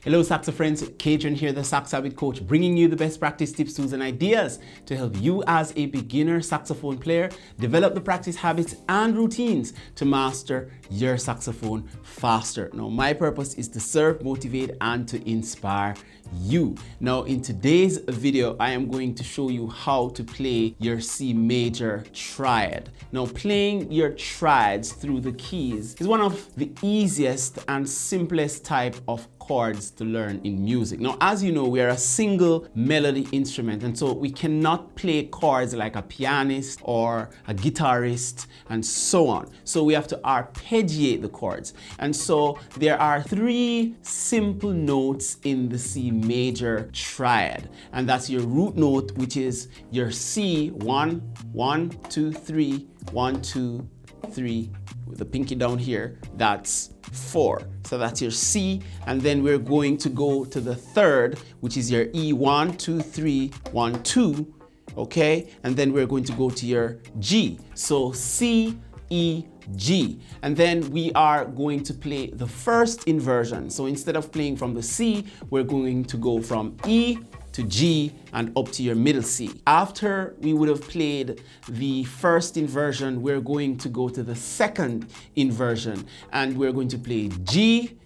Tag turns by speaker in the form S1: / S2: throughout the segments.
S1: Hello Saxo friends, Kadrian here, the Sax Habit Coach, bringing you the best practice tips, tools and ideas to help you as a beginner saxophone player develop the practice habits and routines to master your saxophone faster. Now my purpose is to serve, motivate and to inspire you. Now in today's video I am going to show you how to play your C major triad. Now playing your triads through the keys is one of the easiest and simplest type of chords to learn in music. Now, as you know, we are a single melody instrument, and so we cannot play chords like a pianist or a guitarist and so on. So we have to arpeggiate the chords. And so there are three simple notes in the C major triad, and that's your root note, which is your C, 1, 1, 2, 3, 1, 2, 3, with the pinky down here, that's 4. So that's your C, and then we're going to go to the third, which is your E, 1, 2, 3, 1, 2, okay? And then we're going to go to your G. So C, E, G. And then we are going to play the first inversion. So instead of playing from the C, we're going to go from E to G and up to your middle C. After we would have played the first inversion, we're going to go to the second inversion and we're going to play G,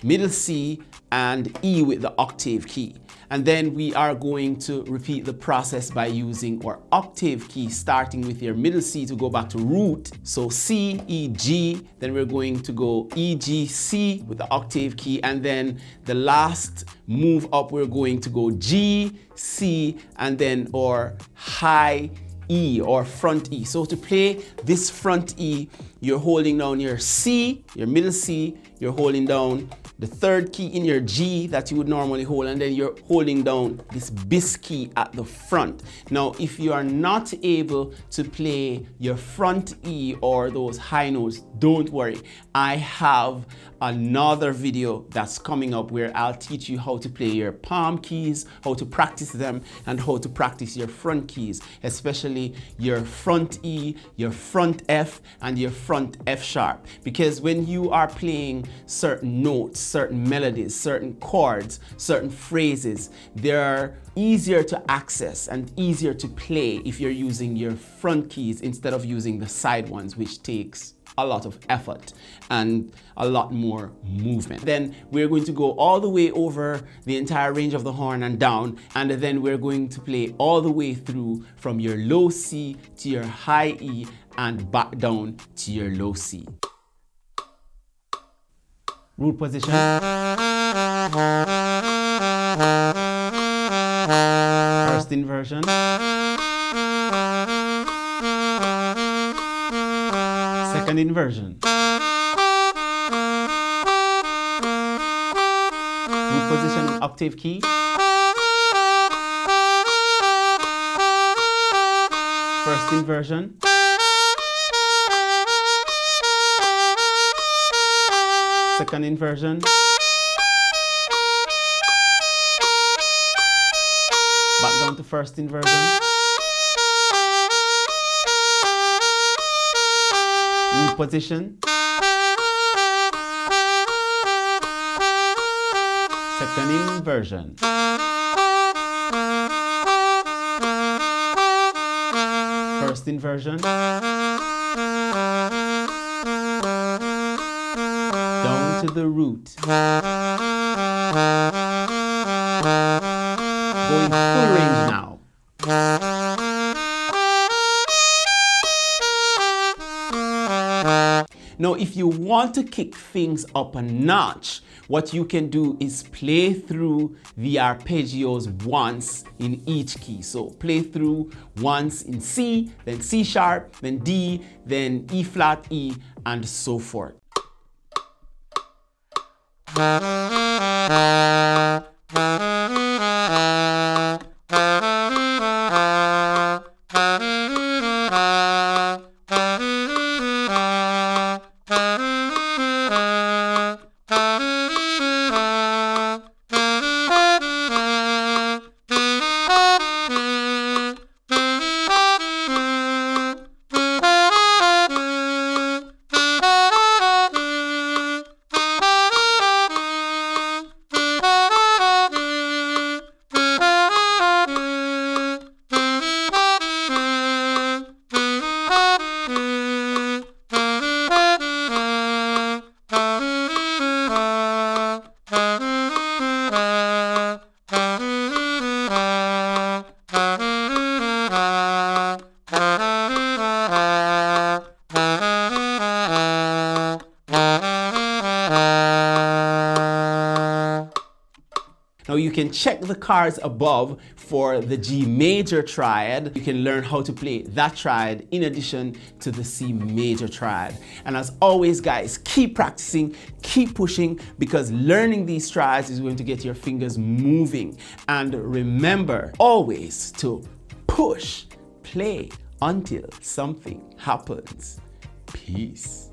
S1: middle C, and E with the octave key. And then we are going to repeat the process by using our octave key, starting with your middle C to go back to root. So C, E, G, then we're going to go E, G, C with the octave key, and then the last move up, we're going to go G, C, and then our high E or front E. So to play this front E, you're holding down your C, your middle C, you're holding down the third key in your G that you would normally hold, and then you're holding down this bis key at the front. Now, if you are not able to play your front E or those high notes, don't worry. I have another video that's coming up where I'll teach you how to play your palm keys, how to practice them, and how to practice your front keys, especially your front E, your front F, and your front F sharp. Because when you are playing certain notes, certain melodies, certain chords, certain phrases, they're easier to access and easier to play if you're using your front keys instead of using the side ones, which takes a lot of effort and a lot more movement. Then we're going to go all the way over the entire range of the horn and down, and then we're going to play all the way through from your low C to your high E and back down to your low C. Root position. First inversion. Second inversion. Root position, octave key. First inversion. Second inversion. Back down to first inversion. Root position. Second inversion. First inversion. Down to the root. Going full range now. Now, if you want to kick things up a notch, what you can do is play through the arpeggios once in each key. So play through once in C, then C sharp, then D, then E flat, E, and so forth. you can check the cards above for the G major triad. You can learn how to play that triad in addition to the C major triad. And as always, guys, keep practicing, keep pushing, because learning these triads is going to get your fingers moving. And remember always to push, play until something happens. Peace.